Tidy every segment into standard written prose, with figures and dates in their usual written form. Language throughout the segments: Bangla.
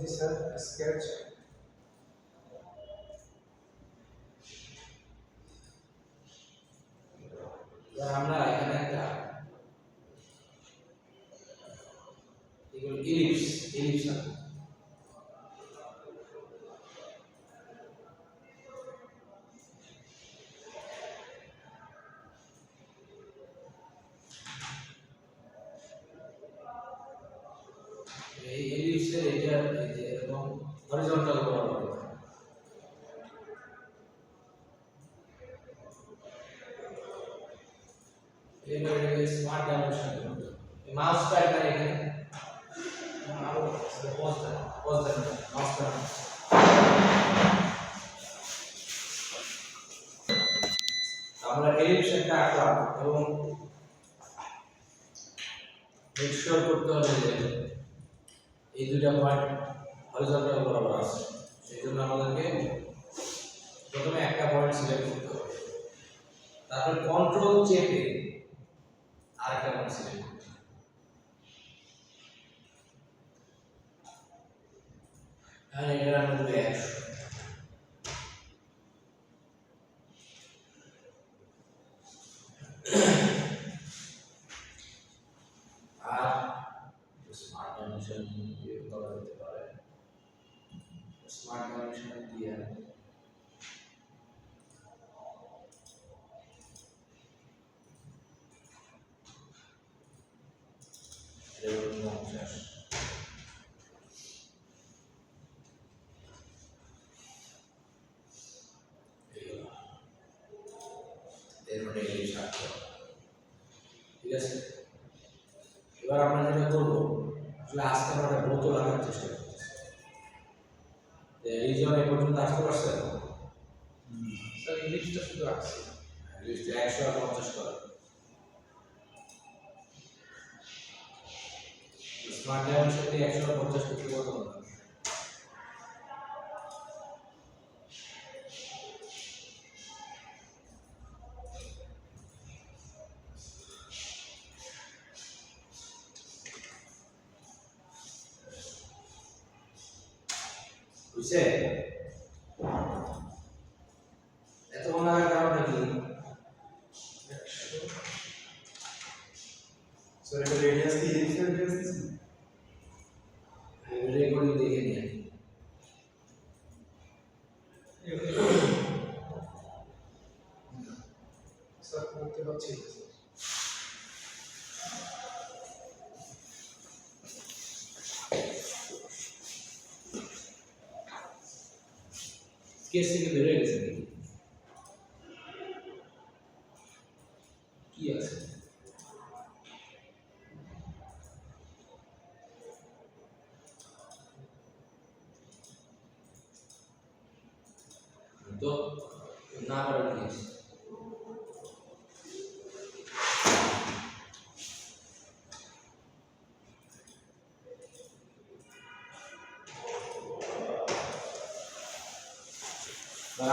जी सर स्केच আমরা এখানে একটা এগুলো ইলিপস আছে এই ইলিপসের এটা এই যে এবং হরিজন্টাল বরাবর এটা স্মার্ট ডাইমেনশন মাউস প্যাড এখানে আমরা এলিপসটা আঁকলাম এবং মিক্সচার করতে হবে যে এই দুইটা পয়েন্ট হরিজন্টাল বরাবর আছে সেই জন্য আমাদেরকে প্রথমে একটা পয়েন্ট সিলেক্ট করতে হবে তারপর কন্ট্রোল চেপে আরেকটা পয়েন্ট সিলেক্ট করতে হবে আর এটা আমরা দেব 100 আর স্মার্ট ডাইমেনশন দিয়ে করা যেতে পারে স্মার্ট ডাইমেনশন দিয়ে ঠিক আছে এবার আমরা যেটা করবো আসলে আজকে আমরা একটা বোতল আঁকার চেষ্টা করতেছি রিজন এই পর্যন্ত আসতে পারছে স্যার ইলিপসটা শুধু আঁকছি লিস্টে 150 করা স্মার্ট ডাইমেনশন দিয়ে 150 করতে কত হবে বুঝছে এত মনে কারণটা কি স্যার এটা রেডিয়াস কি ইলিপসের রেডিয়াস দিছি রেকর্ডিং দেখে নিয়ে স্যার করতে পারছি স্কেচ থেকে বের হয়ে গেছে কি আছে তো না পারে কি আছে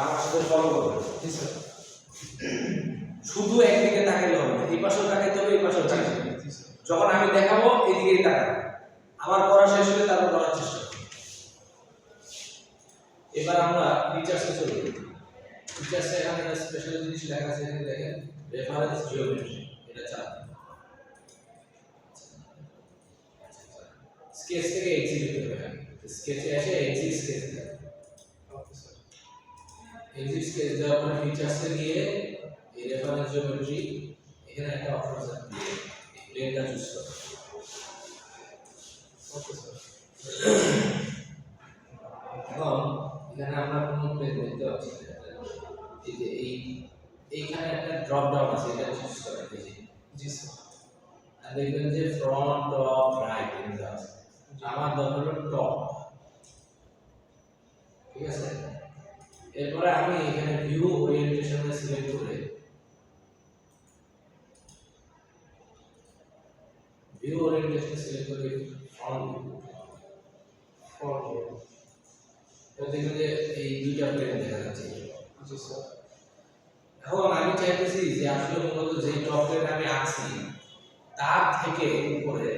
আমার সাথে ফলো করবে জি স্যার শুধু একদিকে তাকাইলে হবে না এই পাশেও তাকাইতে হবে এই পাশেও তাকাইতে হবে জি স্যার যখন আমি দেখাবো এদিকেই তাকাবো আমার পড়া শেষ হলে তারপর করার চেষ্টা করব এবার আমরা ফিচার্সে চলে যাই ফিচার্সে এখানে একটা স্পেশাল জিনিস লেখা আছে এখানে দেখেন রেফারেন্স জিওমেট্রি এটা চাপ স্কেচ থেকে এক্সি দিতে হবে স্কেচে এসে এক্সি স্কেচ দেয় ওকে স্যার এক্সি স্কেচ দেওয়ার পরে ফিচার্সে গিয়ে এই রেফারেন্স জিওমেট্রি এখানে একটা অপশন আছে প্লেনটা চুজ করো ওকে স্যার এখন এখানে আমরা কোনো প্লেন দেখতে পাচ্ছি না এই যে এইখানে একটা ড্রপ ডাউন আছে এটা চুজ করা এই যে জি স্যার আর দেখবেন যে ফ্রন্ট টপ রাইট এগুলো আছে আমার দরকার হলো টপ ঠিক আছে এরপরে আমি এখানে ভিউ ওরিয়েন্টেশনে সিলেক্ট করে ভিউ ওরিয়েন্টেশন সিলেক্ট করে ফ্রন্ট তো দেখবেন যে এই দুইটা প্লেন দেখা যাচ্ছে জি স্যার এখন আমি চাইতেছি যে আসলে মূলত যে টপ প্লেন আমি আঁকছি তার থেকে উপরে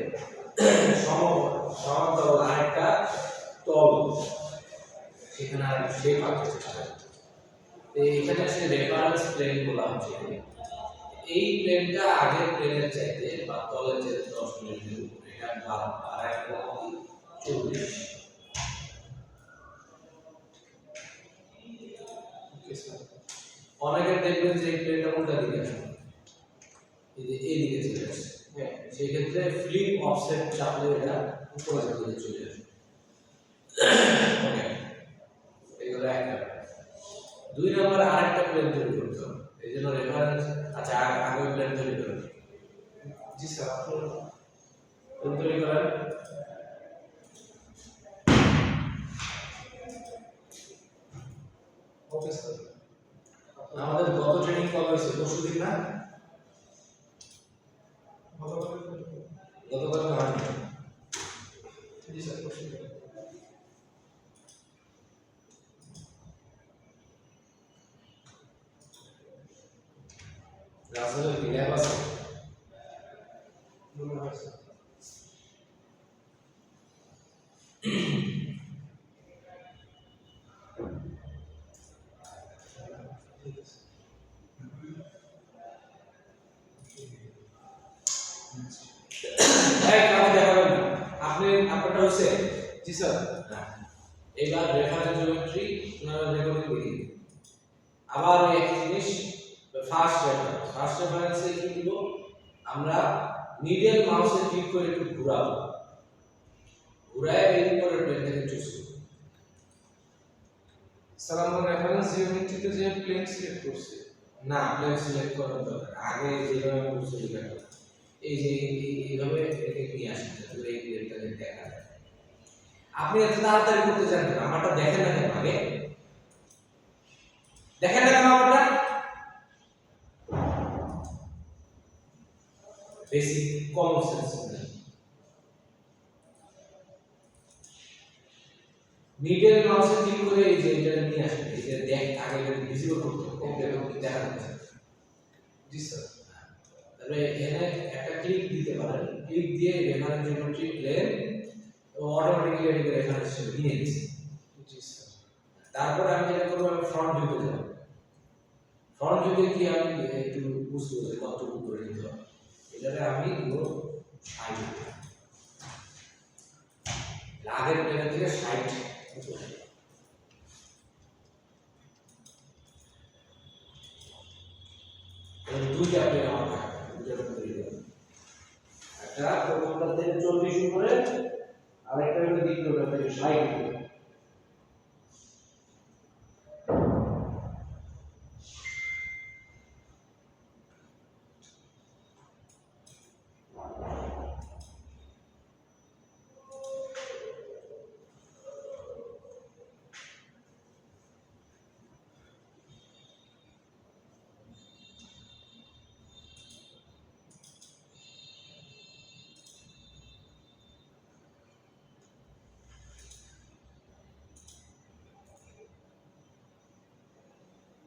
সমান্তরাল আরেকটা তল সেখানে আর শেপ আঁকতে চেষ্টা করে। তো এখানে আসলে রেফারেন্স প্লেন বলা হচ্ছে। এই প্লেনটা আগের প্লেনের চাইতে বা তলের চাইতে 10 মিলিমিটার উপরে, এটা আর একটা 40। Okay sir. অনেকের দেখবেন যে এই প্লেনটা উল্টা দিকে আসে, এই যে এই দিকে চলে আসে। হ্যাঁ। সেই ক্ষেত্রে ফ্লিপ অফসেট চাপলে এটা উপরের দিকে চলে আসে। ওকে, এগুলো একটা। 2 নম্বর আরেকটা প্লেন তৈরি করতে হবে, এই জন্য রেফারেন্স। আচ্ছা, আগে প্লেন তৈরি করেন। জি স্যার, আপনার প্লেন তৈরি করেন। Okay sir. আমাদের গত ট্রেনিং কবে হয়েছে? পরশুদিন না? গতকাল হয়নি। জি স্যার, প্রশ্ন রাসেলের কি ল্যাব আছে? মনে হয় স্যার। ঠিক আছে। এই কাউকে দেখাবেন না। আপনারটা হয়েছে? জি স্যার। হ্যাঁ। এবার রেফারেন্স জিওমেট্রি আপনারা রেকর্ডিং করি। আবার এই জিনিস ফার্স্ট রেফারেন্সে কি দিব? আমরা মিডল মাউসে ক্লিক করে একটু ঘোরাবো, ঘুরায় এর উপরে প্লেনটাকে চুজ করব। স্যার, আমরা রেফারেন্স জিওমেট্রিতে যে প্লেন সিলেক্ট করছি, না, প্লেন সিলেক্ট করার দরকার আগে যেভাবে করছি ওইভাবে। এই যে এইভাবে এটাকে নিয়ে আসেন যাতে এই প্লেনটাকে দেখা যায়। আপনি এত তাড়াতাড়ি করতে চান কেন? আমারটা দেখেন না কেন? আগে দেখেন না কেন আমারটা? বেসিক কমন সেন্স নেই। মিডল মাউসে ক্লিক করে এই যে এটা নিয়ে আসেন, এই যে দেখ আগে এটা ভিজিবল করতে হবে, এটা দেখা যাচ্ছে। জি স্যার। তাহলে এখানে একটা ক্লিক দিতে পারেন, ক্লিক দিয়ে রেফারেন্স জিওমেট্রি প্লেন ও অটোমেটিক্যালি এটাকে রেফারেন্স হিসেবে নিয়ে নিচ্ছে। জি স্যার। তারপরে আমি যেটা করবো, আমি ফ্রন্ট ভিউতে যাব। ফ্রন্ট ভিউতে কি আমি একটু বুঝতে হবে কতটুকু করে নিতে হবে। এটাতে আমি দিব 60। আগের প্লেনের থেকে 60 উপরে। দুইটা প্লেন আমার থাকবে, দুইটা তৈরি করবো। একটা প্রথমটা থেকে 40 উপরে, আরেকটা হলো দ্বিতীয়টা থেকে 60 উপরে।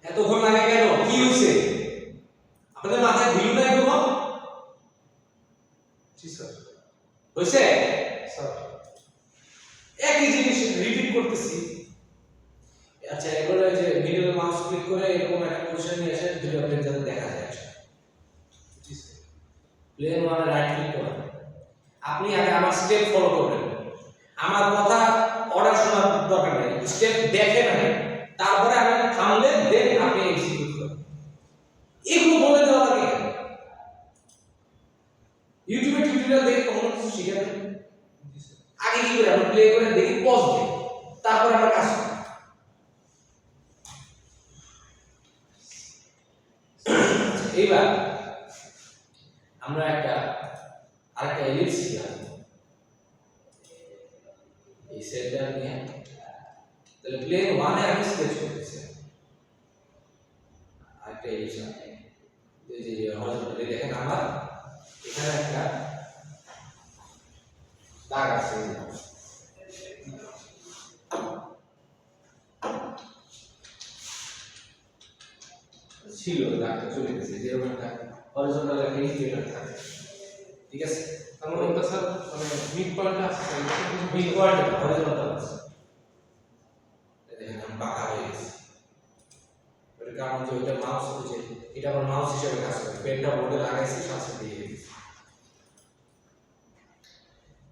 এতক্ষণ লাগে কেন? কি হয়েছে? আপনাদের মাথায় ভিউ নাই কোনো? জি স্যার। হয়েছে? স্যার, একই জিনিস রিপিট করতেছি। আচ্ছা, এবারে যে মিডল মাউস ক্লিক করে এরকম একটা পজিশন নিয়ে আসেন, দুটো প্লেন যাতে দেখা যায়। জি স্যার। প্লেন ওয়ানে রাইট ক্লিক করেন। আপনি আগে আমার স্টেপ ফলো করবেন। আমার কথা অর্ডার শোনার দরকার নেই, স্টেপ দেখেন আগে, তারপরে আমি থামলে দেন আপনি এক্সিকিউট করেন। এগুলো বলে দেওয়া লাগে। ইউটিউবে টিউটোরিয়াল দেখে কখনো কিছু শিখেন? জি স্যার। আগে কি করে আমরা প্লে করে দেখি, পজ দিই, তারপর আমরা কাজ করি। এইবার আমরা আরেকটা এলিপস শিখলাম, এই সেন্টার নিয়ে। তাহলে প্লেন ওয়ানে আমি স্কেচ করতেছি আরেকটা এলিপস। এই যে হরিজন্টালি দেখেন, আমার এখানে একটা দাগ আছে, ছিল দাগটা চলে গেছে, যেরকম একটা হরিজন্টাল একটা ইকুয়েটর থাকে। ঠিক আছে, আমার ওটা স্যার, মানে মিড পয়েন্ট আছে স্যার, মিড পয়েন্ট হরিজন্টাল আছে। বাঁকা হয়ে গেছে। ওটার কারণ যে ওইটা মাউস হচ্ছে, এটা আবার মাউস হিসেবে কাজ করে। পেনটা বোর্ডে লাগাইছি, সাথে দিয়ে গেছে।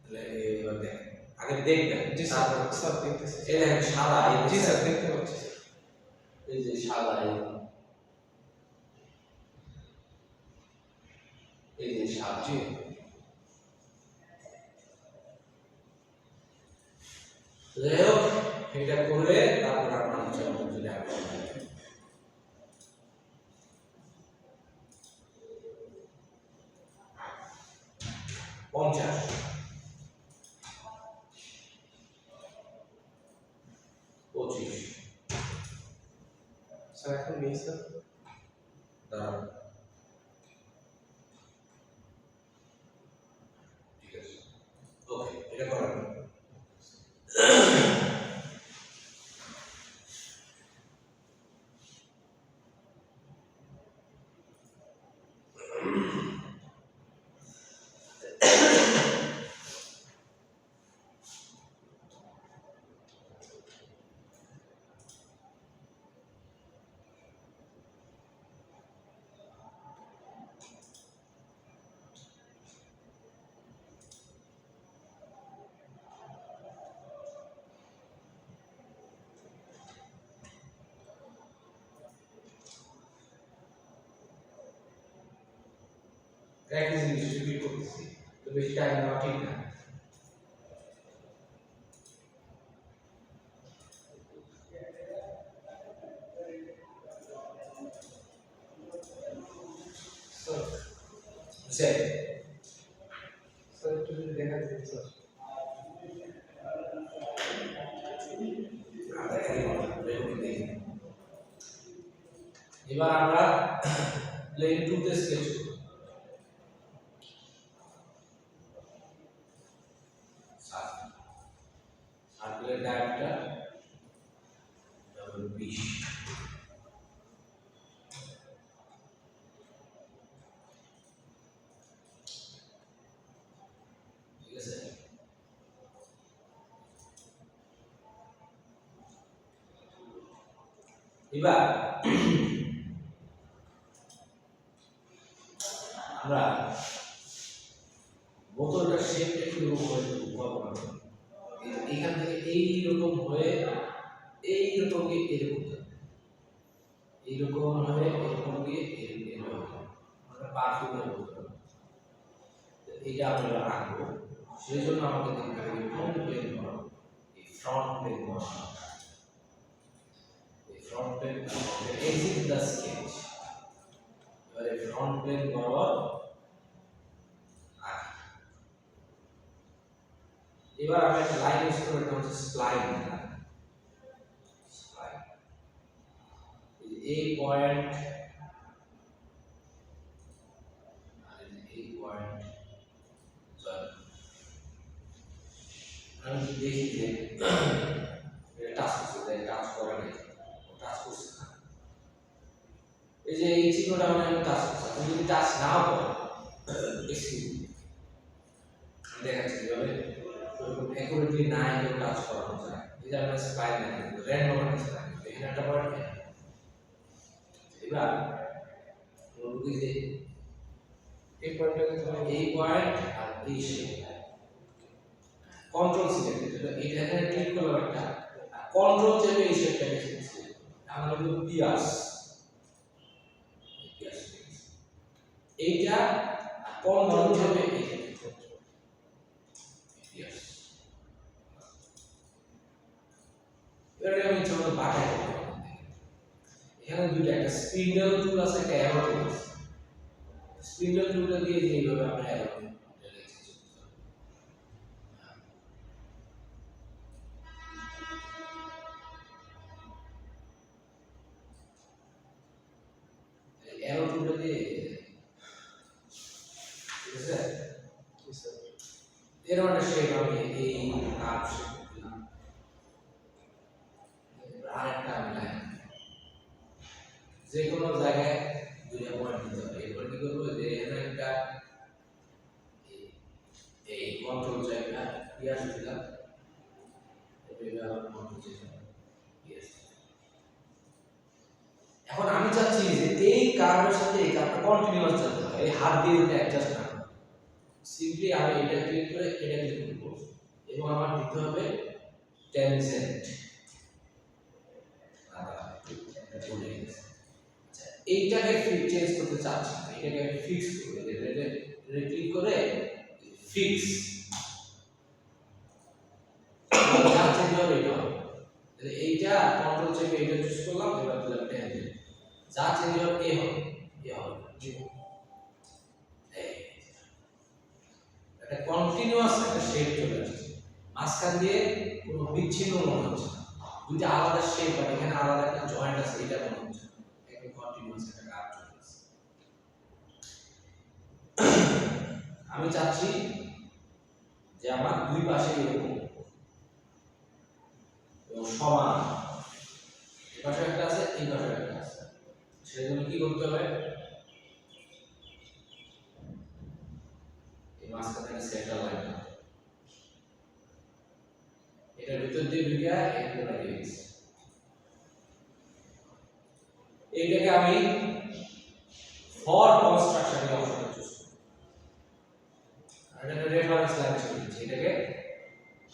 তাহলে এবার দেখেন, আগে দেখবেন। জি স্যার, স্যার দেখতেছি। এই দেখেন সাদা, জি স্যার দেখতে পাচ্ছি। এই যে সাদা, এই যে সাদা। জি যাই হোক, এটা করলে তারপর আপনার ইচ্ছা মতো যদি আপনি 50 25 স্যার এখন নেই স্যার। দাঁড়ান, ঠিক আছে, ওকে, এটা করেন। একই জিনিস রিপিট করতেছি, তো বেশি টাইম নেওয়া ঠিক না। স্যার বুঝছেন? স্যার একটু যদি দেখা দিন স্যার। এবার আমরা প্লেন 2 তে স্কেচ করব। সার্কেলের ডায়ামিটার 20। ঠিক আছে, এবার আমরা বোতলটার শেপটা একটু এরকম হয়ে কল্পনা করি। এখান থেকে এইরকম হয়ে এইরকম গিয়ে এরকম যাবে, এইরকম হয়ে এরকম গিয়ে এরকম আমরা পারফেক্ট বলতে পারবো। এইটা আমরা আঁকবো, সেই জন্য আমাকে দেখতে হবে কোন প্লেন বরাবর এই ফ্রন্ট প্লেন বসানো। এই front plane exit the sketch. এবারে ফ্রন্ট প্লেন বরাবর আঁকি। এবার আমি একটা লাইন ইউজ করব, এটা হচ্ছে স্প্লাইন লাইন। স্প্লাইন এই পয়েন্ট আর এই পয়েন্ট জয়েন। আমি যদি দেখি যে এটা টাচ করছে, টাচ করে নাই, টাচ করছে না, এই যে এই চিহ্নটা মানে আমি টাচ করছি। আপনি যদি টাচ নাও করেন, দেখাচ্ছি কিভাবে অ্যাকুরেটলি না এগুলো টাচ করানো যায়। এই যে আমরা স্প্লাইন লাইন র্যান্ডম একটা স্প্লাইন, এখানে একটা পয়েন্ট। এবার বলবো যে এই পয়েন্টটাকে তুমি এই পয়েন্ট আর এই শেপ কন্ট্রোল সিলেক্ট, এটা এখানে ক্লিক করলাম একটা, কন্ট্রোল চেপে এই শেপটাকে সিলেক্ট। আমরা বলবো পিয়াস, পিয়াস এইটা কন্ট্রোল চেপে এইটা পিয়াস। এবারে আমি ইচ্ছা মতো বাঁকাই করতে পারি। এখানে দুইটা, একটা স্পিন্ডল টুল আছে, একটা অ্যারো টুল আছে। স্পিন্ডল টুলটা দিয়ে এইভাবে আমরা অ্যারো অ্যারো টুলটা দিয়ে, ঠিক আছে, এর মানে শেপ আমি এই কার্ভ শেপ দিলাম। আরেকটা আমি লাইন, যে কোনো জায়গায় দুইটা পয়েন্ট দিতে হবে। এরপর কি করবো, যে এখানে একটা এই কন্ট্রোল চাইটা পিয়াস দিলাম, এটা আবার কন্ট্রোল চাইটা পিয়াস। কার্ভের সাথে এই কার্ভটা কন্টিনিউয়াস চলতে হয়, এই হাত দিয়ে যদি অ্যাডজাস্ট না করে সিম্পলি আমি এটা ক্লিক করে এটা ক্লিক করব এবং আমার দিতে হবে টেনজেন্ট। আচ্ছা এইটাকে চেঞ্জ করতে চাচ্ছি না, এটাকে আমি ফিক্স করব, এটা ক্লিক করে ফিক্স যা চেঞ্জ হবে এটা হবে। তাহলে এইটা কন্ট্রোল চেপে এটা চুজ করলাম, এবার দিলাম টেনজেন্ট, যা চেঞ্জ হবে এ হবে জি একটা কন্টিনিউয়াস একটা শেপ চলে আসছে, মাঝখান দিয়ে কোনো বিচ্ছিন্ন মনে হচ্ছে না, দুইটা আলাদা শেপ বাট এখানে আলাদা একটা জয়েন্ট আছে, এটা মনে হচ্ছে একদম কন্টিনিউয়াস একটা কার্ভ চলে আসছে। আমি চাচ্ছি যে আমার দুই পাশে এরকম এবং সমান, এই পাশে একটা আছে এই পাশে একটা আছে, সেই জন্য কি করতে হবে এই মাঝখানে একটা সেন্টার লাইন, এটার ভিতর দিয়ে ঢুকে এখানে লাগিয়ে দিচ্ছি। এইটাকে আমি ফর কনস্ট্রাকশন এর অপশনটা চুজ করব, এটা রেফারেন্স লাইন চলে দিচ্ছি, এটাকে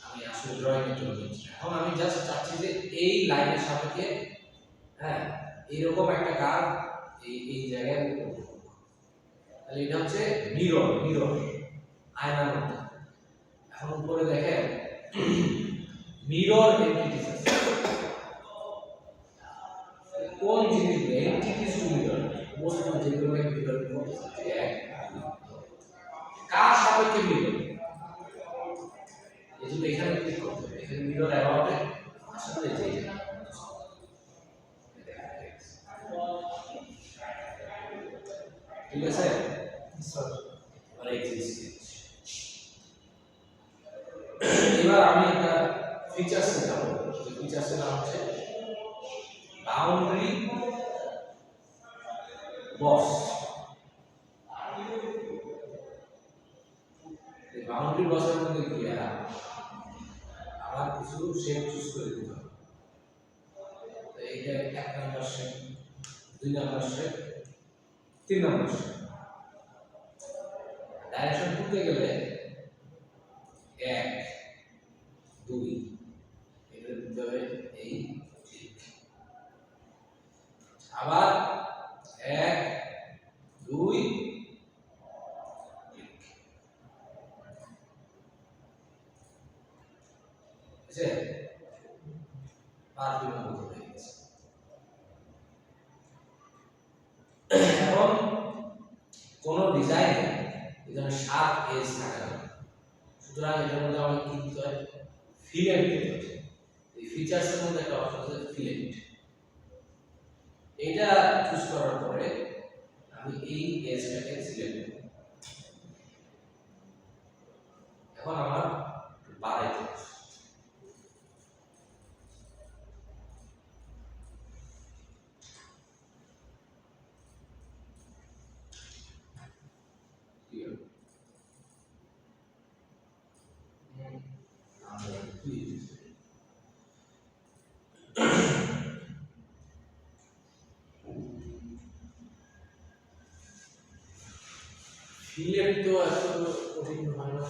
আমি আসলে ড্রয়িং এর জন্য দিচ্ছি। এখন আমি জাস্ট চাচ্ছি যে এই লাইনের সাপেক্ষে হ্যাঁ এরকম একটা কার্ভ এই জায়গায় করব, তাহলে এটা হচ্ছে মিরর আয়নার মতো। এখন উপরে দেখেন মিরর এন্টিটিস আছে, কোন জিনিসগুলো এন্টিটিস মিরর বস্তু যেগুলো মিরর করতে এক কার সাপেক্ষে মিরর, এই জন্য এখানে ক্লিক করতে হবে, এখানে মিরর অ্যাবাউটে আসলে যে ঠিক আছে স্যার আর এবার আমি একটা ফিচারসে যাব, যে ফিচারসের নাম হচ্ছে বাউন্ডারি বক্স। এই বাউন্ডারি বক্সের মধ্যে গিয়ে আবার কিছু শেপ চুজ করে দিতে হবে, তো এইটা 1 number shape, 2 number shape, 3 number shape. Direction করতে গেলে 1 2 এটা দিতে হবে এই ঠিক, আবার 1 2 ঠিক আছে, পারফিউম মতো হয়ে গেছে। এখন কোন ডিজাইনে এখানে শার্প এজ থাকে না, সুতরাং এটার মধ্যে আমাকে কি দিতে হয় ফিলেট দিতে হবে। এই ফিচারসের মধ্যে একটা অপশন আছে ফিলেট, এটা চুজ করার পরে আমি এই এজটাকে সিলেক্ট করব। এখন আমার বাড়াইতে হবে, ফিলেট তো এত কঠিন হয় না।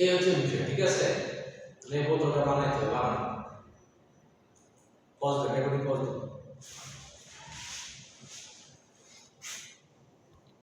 এই হচ্ছে বিষয়, ঠিক আছে। বোতলটা বানাইতে হবে, বানানো পজ রেকর্ডিং পজ